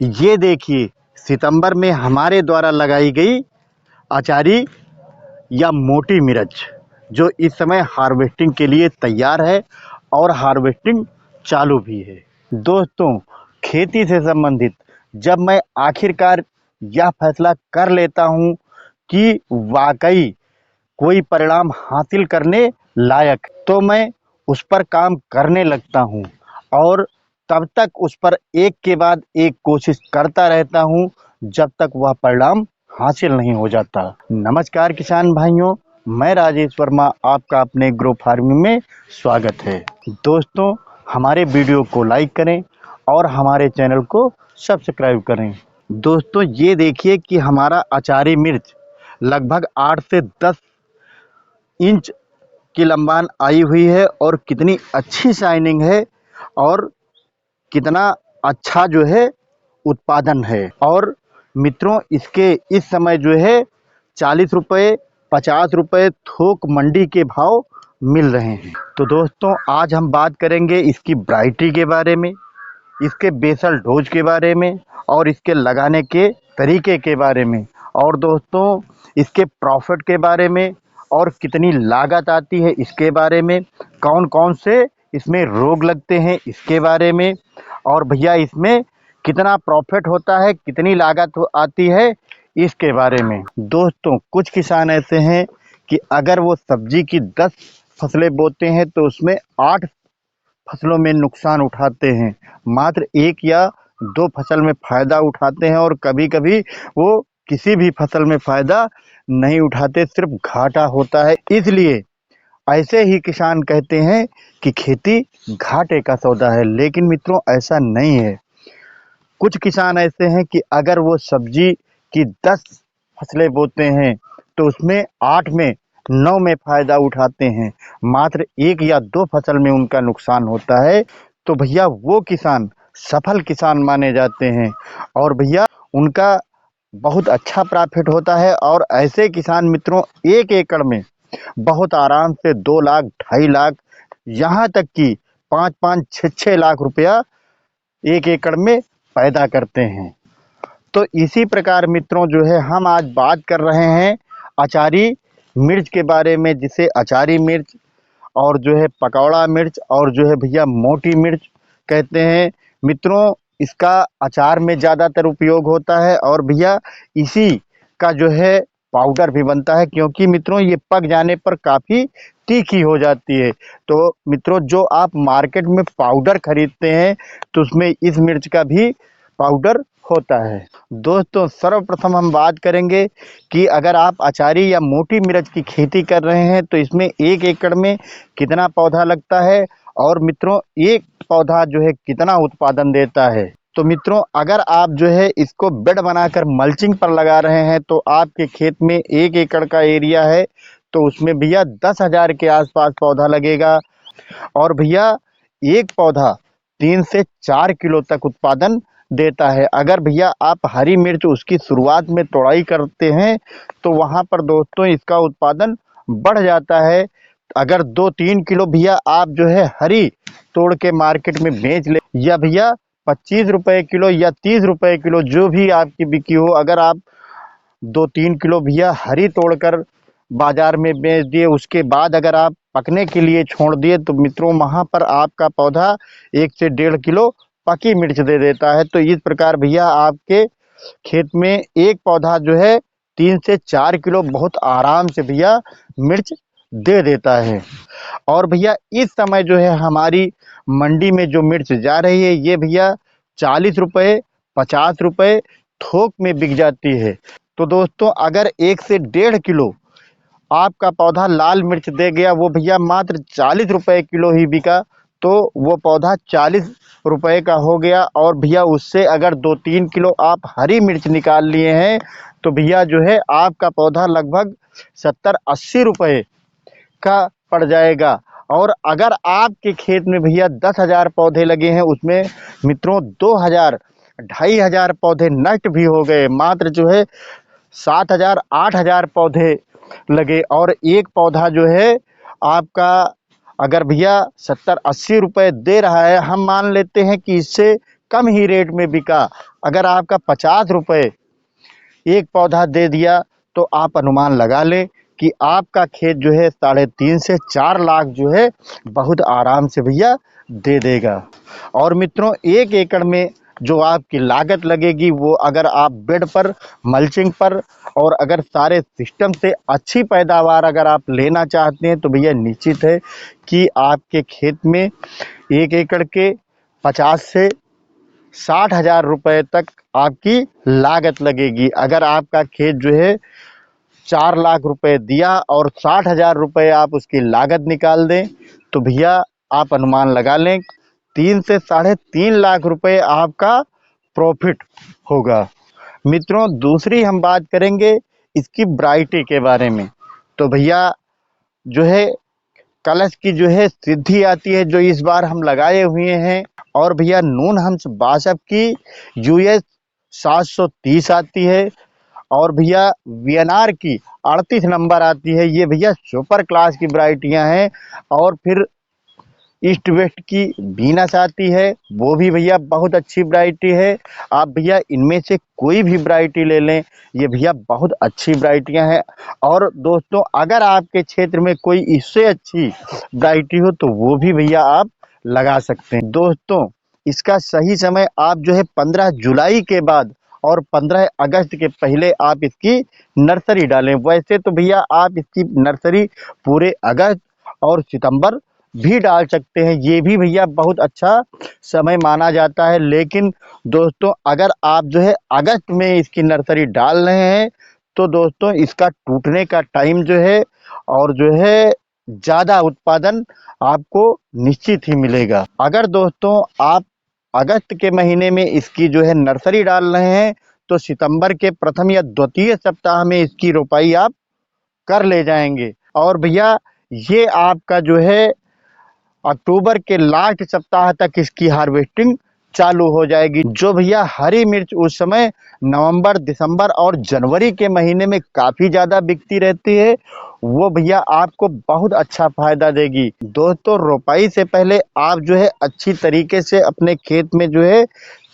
ये देखिए, सितंबर में हमारे द्वारा लगाई गई अचारी या मोटी मिर्च, जो इस समय हार्वेस्टिंग के लिए तैयार है और हार्वेस्टिंग चालू भी है। दोस्तों, खेती से संबंधित जब मैं आखिरकार यह फैसला कर लेता हूँ कि वाकई कोई परिणाम हासिल करने लायक, तो मैं उस पर काम करने लगता हूँ और तब तक उस पर एक के बाद एक कोशिश करता रहता हूँ जब तक वह परिणाम हासिल नहीं हो जाता। नमस्कार किसान भाइयों, मैं राजेश वर्मा, आपका अपने ग्रो फार्मिंग में स्वागत है। दोस्तों, हमारे वीडियो को लाइक करें और हमारे चैनल को सब्सक्राइब करें। दोस्तों, ये देखिए कि हमारा अचारी मिर्च लगभग 8 से 10 इंच की लंबान आई हुई है और कितनी अच्छी शाइनिंग है और कितना अच्छा जो है उत्पादन है। और मित्रों, इसके इस समय जो है 40 रुपये 50 रुपये थोक मंडी के भाव मिल रहे हैं। तो दोस्तों, आज हम बात करेंगे इसकी वैरायटी के बारे में, इसके बेसल डोज के बारे में और इसके लगाने के तरीके के बारे में, और दोस्तों इसके प्रॉफिट के बारे में और कितनी लागत आती है इसके बारे में, कौन कौन से इसमें रोग लगते हैं इसके बारे में, और भैया इसमें कितना प्रॉफिट होता है, कितनी लागत आती है इसके बारे में। दोस्तों, कुछ किसान ऐसे हैं कि अगर वो सब्जी की 10 फसलें बोते हैं तो उसमें 8 फसलों में नुकसान उठाते हैं, मात्र 1 या 2 फसल में फ़ायदा उठाते हैं और कभी कभी वो किसी भी फसल में फ़ायदा नहीं उठाते, सिर्फ घाटा होता है। इसलिए ऐसे ही किसान कहते हैं कि खेती घाटे का सौदा है, लेकिन मित्रों ऐसा नहीं है। कुछ किसान ऐसे हैं कि अगर वो सब्जी की 10 फसलें बोते हैं तो उसमें 8 में 9 में फ़ायदा उठाते हैं, मात्र 1 या 2 फसल में उनका नुकसान होता है। तो भैया वो किसान सफल किसान माने जाते हैं और भैया उनका बहुत अच्छा प्रॉफिट होता है। और ऐसे किसान मित्रों 1 एकड़ में बहुत आराम से 2 लाख 2.5 लाख, यहाँ तक कि 5-5 6-6 लाख रुपया 1 एकड़ में पैदा करते हैं। तो इसी प्रकार मित्रों जो है हम आज बात कर रहे हैं अचारी मिर्च के बारे में, जिसे अचारी मिर्च और जो है पकौड़ा मिर्च और जो है भैया मोटी मिर्च कहते हैं। मित्रों, इसका अचार में ज़्यादातर उपयोग होता है और भैया इसी का जो है पाउडर भी बनता है, क्योंकि मित्रों ये पक जाने पर काफ़ी तीखी हो जाती है। तो मित्रों, जो आप मार्केट में पाउडर खरीदते हैं तो उसमें इस मिर्च का भी पाउडर होता है। दोस्तों, सर्वप्रथम हम बात करेंगे कि अगर आप अचारी या मोटी मिर्च की खेती कर रहे हैं तो इसमें 1 एकड़ में कितना पौधा लगता है और मित्रों एक पौधा जो है कितना उत्पादन देता है। तो मित्रों, अगर आप जो है इसको बेड बनाकर मल्चिंग पर लगा रहे हैं तो आपके खेत में 1 एकड़ का एरिया है तो उसमें भैया 10,000 के आसपास पौधा लगेगा और भैया एक पौधा 3 से 4 किलो तक उत्पादन देता है। अगर भैया आप हरी मिर्च उसकी शुरुआत में तोड़ाई करते हैं तो वहाँ पर दोस्तों इसका उत्पादन बढ़ जाता है। अगर 2-3 किलो भैया आप जो है हरी तोड़ के मार्केट में बेच ले, या भैया 25 रुपये किलो या 30 रुपये किलो जो भी आपकी बिकी हो, अगर आप 2-3 किलो भैया हरी तोड़कर बाजार में बेच दिए, उसके बाद अगर आप पकने के लिए छोड़ दिए तो मित्रों वहाँ पर आपका पौधा 1 से 1.5 किलो पकी मिर्च दे देता है। तो इस प्रकार भैया आपके खेत में एक पौधा जो है 3 से 4 किलो बहुत आराम से भैया मिर्च दे देता है। और भैया इस समय जो है हमारी मंडी में जो मिर्च जा रही है ये भैया 40 रुपये 50 रुपये थोक में बिक जाती है। तो दोस्तों, अगर 1 से 1.5 किलो आपका पौधा लाल मिर्च दे गया, वो भैया मात्र 40 रुपये किलो ही बिका, तो वो पौधा 40 रुपये का हो गया। और भैया उससे अगर 2-3 किलो आप हरी मिर्च निकाल लिए हैं तो भैया जो है आपका पौधा लगभग 70-80 रुपये का पड़ जाएगा। और अगर आपके खेत में भैया 10,000 पौधे लगे हैं, उसमें मित्रों 2,000 2,500 पौधे नष्ट भी हो गए, मात्र जो है 7,000-8,000 पौधे लगे और एक पौधा जो है आपका अगर भैया 70-80 रुपये दे रहा है, हम मान लेते हैं कि इससे कम ही रेट में बिका, अगर आपका 50 रुपये एक पौधा दे दिया, तो आप अनुमान लगा लें कि आपका खेत जो है 3.5 से 4 लाख जो है बहुत आराम से भैया दे देगा। और मित्रों, 1 एकड़ में जो आपकी लागत लगेगी, वो अगर आप बेड पर, मल्चिंग पर और अगर सारे सिस्टम से अच्छी पैदावार अगर आप लेना चाहते हैं, तो भैया निश्चित है कि आपके खेत में 1 एकड़ के 50 से 60,000 रुपये तक आपकी लागत लगेगी। अगर आपका खेत जो है 4 लाख रुपए दिया और 60,000 रुपये आप उसकी लागत निकाल दें, तो भैया आप अनुमान लगा लें 3 से 3.5 लाख रुपए आपका प्रॉफिट होगा। मित्रों, दूसरी हम बात करेंगे इसकी वैरायटी के बारे में। तो भैया जो है कलश की जो है सिद्धि आती है, जो इस बार हम लगाए हुए हैं। और भैया नून हंस बासप की यूएस 730 आती है। और भैया वीएनआर की 38 नंबर आती है। ये भैया सुपर क्लास की वैरायटियां हैं। और फिर ईस्ट वेस्ट की बीनस आती है, वो भी भैया बहुत अच्छी वैरायटी है। आप भैया इनमें से कोई भी वैरायटी ले लें, ये भैया बहुत अच्छी वैरायटियां हैं। और दोस्तों, अगर आपके क्षेत्र में कोई इससे अच्छी वैरायटी हो, तो वो भी भैया आप लगा सकते हैं। दोस्तों, इसका सही समय आप जो है 15 जुलाई के बाद और 15 अगस्त के पहले आप इसकी नर्सरी डालें। वैसे तो भैया आप इसकी नर्सरी पूरे अगस्त और सितंबर भी डाल सकते हैं, ये भी भैया बहुत अच्छा समय माना जाता है। लेकिन दोस्तों, अगर आप जो है अगस्त में इसकी नर्सरी डाल रहे हैं, तो दोस्तों इसका टूटने का टाइम जो है और जो है ज़्यादा उत्पादन आपको निश्चित ही मिलेगा। अगर दोस्तों आप अगस्त के महीने में इसकी जो है नर्सरी डाल रहे हैं, तो सितंबर के प्रथम या द्वितीय सप्ताह में इसकी रोपाई आप कर ले जाएंगे। और भैया ये आपका जो है अक्टूबर के लास्ट सप्ताह तक इसकी हार्वेस्टिंग चालू हो जाएगी। जो भैया हरी मिर्च उस समय नवंबर, दिसंबर और जनवरी के महीने में काफ़ी ज़्यादा बिकती रहती है, वो भैया आपको बहुत अच्छा फायदा देगी। दोस्तों, रोपाई से पहले आप जो है अच्छी तरीके से अपने खेत में जो है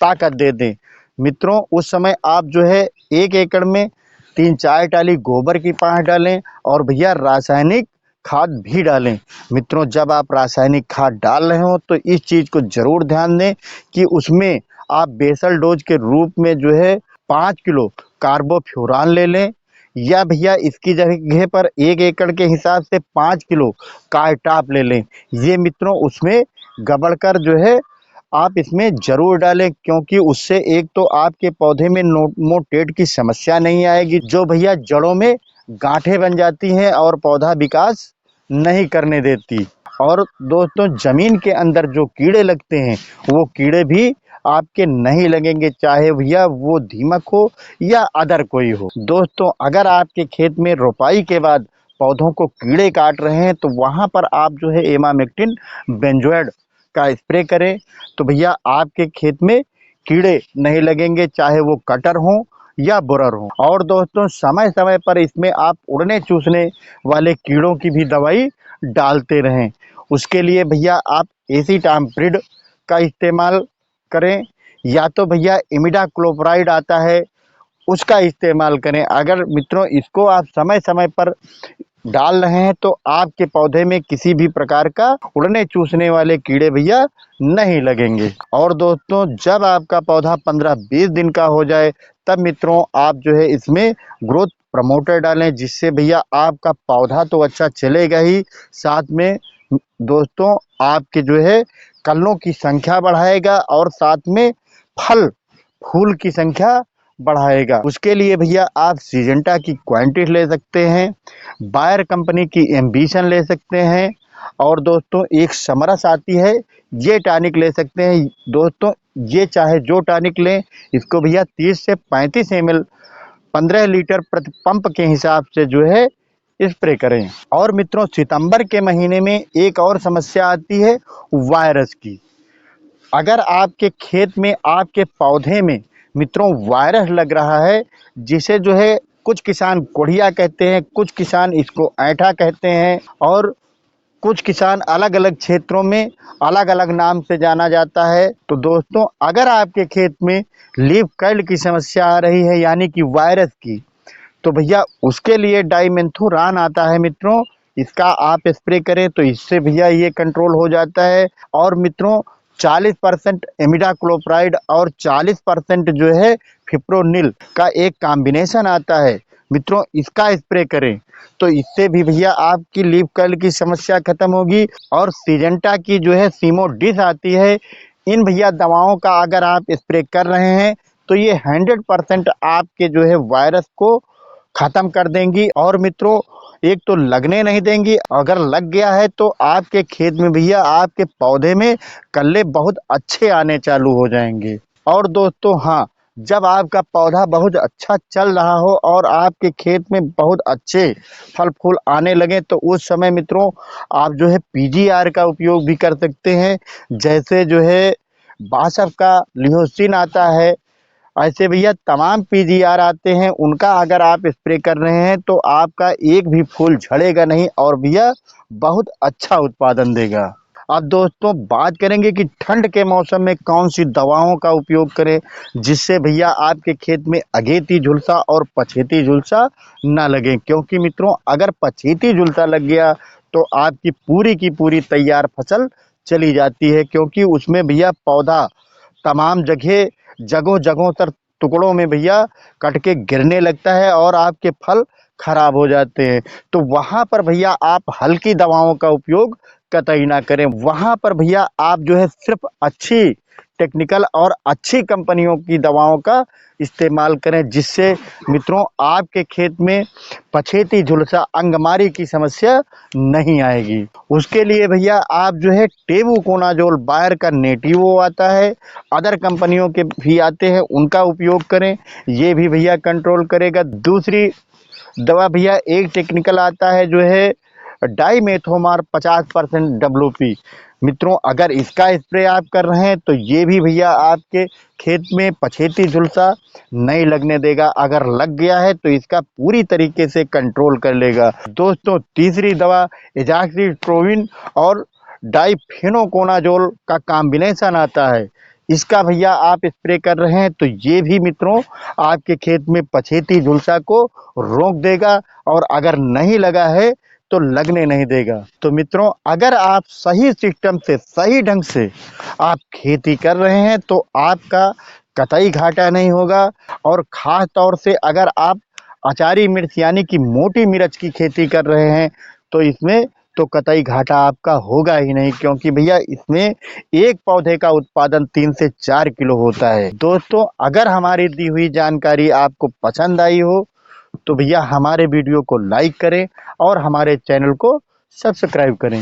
ताकत दे दें। मित्रों, उस समय आप जो है 1 एकड़ में 3-4 टाली गोबर की पाँच डालें और भैया रासायनिक खाद भी डालें। मित्रों, जब आप रासायनिक खाद डाल रहे हो, तो इस चीज़ को ज़रूर ध्यान दें कि उसमें आप बेसल डोज के रूप में जो है 5 किलो कार्बोफ्यूरान ले लें, या भैया इसकी जगह पर 1 एकड़ के हिसाब से 5 किलो कार्टाप ले लें। ये मित्रों उसमें गबड़ कर जो है आप इसमें ज़रूर डालें, क्योंकि उससे एक तो आपके पौधे में मोटेट की समस्या नहीं आएगी, जो भैया जड़ों में गांठें बन जाती हैं और पौधा विकास नहीं करने देती। और दोस्तों, ज़मीन के अंदर जो कीड़े लगते हैं, वो कीड़े भी आपके नहीं लगेंगे, चाहे भैया वो दीमक हो या अदर कोई हो। दोस्तों, अगर आपके खेत में रोपाई के बाद पौधों को कीड़े काट रहे हैं, तो वहाँ पर आप जो है इमामेक्टिन बेंजोएट का स्प्रे करें, तो भैया आपके खेत में कीड़े नहीं लगेंगे, चाहे वो कटर हो या बोरर हो। और दोस्तों, समय समय पर इसमें आप उड़ने चूसने वाले कीड़ों की भी दवाई डालते रहें। उसके लिए भैया आप एसिटामिप्रिड का इस्तेमाल करें, या तो भैया इमिडाक्लोप्राइड आता है, उसका इस्तेमाल करें। अगर मित्रों इसको आप समय समय पर डाल रहे हैं, तो आपके पौधे में किसी भी प्रकार का उड़ने चूसने वाले कीड़े भैया नहीं लगेंगे। और दोस्तों, जब आपका पौधा 15-20 दिन का हो जाए, तब मित्रों आप जो है इसमें ग्रोथ प्रमोटर डालें, जिससे भैया आपका पौधा तो अच्छा चलेगा ही, साथ में दोस्तों आपके जो है कलों की संख्या बढ़ाएगा और साथ में फल फूल की संख्या बढ़ाएगा। उसके लिए भैया आप सिजेंटा की क्वांटिटी ले सकते हैं, बायर कंपनी की एम्बिशन ले सकते हैं, और दोस्तों एक समरस आती है, ये टॉनिक ले सकते हैं। दोस्तों, ये चाहे जो टॉनिक लें, इसको भैया 30 से 35 ml 15 लीटर प्रति पंप के हिसाब से जो है स्प्रे करें। और मित्रों, सितंबर के महीने में एक और समस्या आती है वायरस की। अगर आपके खेत में, आपके पौधे में मित्रों वायरस लग रहा है, जिसे जो है कुछ किसान कोढ़िया कहते हैं, कुछ किसान इसको ऐंठा कहते हैं, और कुछ किसान अलग अलग क्षेत्रों में अलग अलग नाम से जाना जाता है। तो दोस्तों, अगर आपके खेत में लीफ कर्ल की समस्या आ रही है यानी कि वायरस की, तो भैया उसके लिए डाइमेन्थोरान आता है मित्रों, इसका आप स्प्रे करें तो इससे भैया ये कंट्रोल हो जाता है। और मित्रों 40% इमिडाक्लोप्राइड और 40% जो है फिप्रोनिल का एक कॉम्बिनेशन आता है मित्रों, इसका स्प्रे करें तो इससे भी भैया आपकी लीफ कर्ल की समस्या खत्म होगी। और सिजेंटा की जो है सीमोडिस आती है, इन भैया दवाओं का अगर आप स्प्रे कर रहे हैं तो ये 100% आपके जो है वायरस को खत्म कर देंगी। और मित्रों एक तो लगने नहीं देंगी, अगर लग गया है तो आपके खेत में भैया आपके पौधे में कल्ले बहुत अच्छे आने चालू हो जाएंगे। और दोस्तों हाँ, जब आपका पौधा बहुत अच्छा चल रहा हो और आपके खेत में बहुत अच्छे फल फूल आने लगे तो उस समय मित्रों आप जो है पीजीआर का उपयोग भी कर सकते हैं। जैसे जो है बासफ का लिहोसिन आता है, ऐसे भैया तमाम पीजीआर आते हैं, उनका अगर आप स्प्रे कर रहे हैं तो आपका एक भी फूल झड़ेगा नहीं और भैया बहुत अच्छा उत्पादन देगा। अब दोस्तों बात करेंगे कि ठंड के मौसम में कौन सी दवाओं का उपयोग करें जिससे भैया आपके खेत में अगेती झुलसा और पछेती झुलसा ना लगे, क्योंकि मित्रों अगर पछेती झुलसा लग गया तो आपकी पूरी की पूरी तैयार फसल चली जाती है, क्योंकि उसमें भैया पौधा तमाम जगहों जगहों पर टुकड़ों में भैया कट के गिरने लगता है और आपके फल खराब हो जाते हैं। तो वहाँ पर भैया आप हल्की दवाओं का उपयोग कतई ना करें, वहाँ पर भैया आप जो है सिर्फ अच्छी टेक्निकल और अच्छी कंपनियों की दवाओं का इस्तेमाल करें, जिससे मित्रों आपके खेत में पछेती झुलसा अंगमारी की समस्या नहीं आएगी। उसके लिए भैया आप जो है टेबुकोनाजोल बायर का नेटिवो आता है, अदर कंपनियों के भी आते हैं, उनका उपयोग करें, ये भी भैया कंट्रोल करेगा। दूसरी दवा भैया एक टेक्निकल आता है जो है डाइमेथोमार 50% WP, मित्रों अगर इसका स्प्रे आप कर रहे हैं तो ये भी भैया आपके खेत में पछेती झुलसा नहीं लगने देगा, अगर लग गया है तो इसका पूरी तरीके से कंट्रोल कर लेगा। दोस्तों तीसरी दवा एजाक्सिट्रोविन और डाइफेनोकोनाजोल का कॉम्बिनेशन आता है, इसका भैया आप स्प्रे कर रहे हैं तो ये भी मित्रों आपके खेत में पछेती झुलसा को रोक देगा और अगर नहीं लगा है तो लगने नहीं देगा। तो मित्रों अगर आप सही सिस्टम से सही ढंग से आप खेती कर रहे हैं तो आपका कतई घाटा नहीं होगा। और ख़ास तौर से अगर आप अचारी मिर्च यानी कि मोटी मिर्च की खेती कर रहे हैं तो इसमें तो कतई घाटा आपका होगा ही नहीं, क्योंकि भैया इसमें एक पौधे का उत्पादन 3 से 4 किलो होता है। दोस्तों अगर हमारी दी हुई जानकारी आपको पसंद आई हो तो भैया हमारे वीडियो को लाइक करें और हमारे चैनल को सब्सक्राइब करें।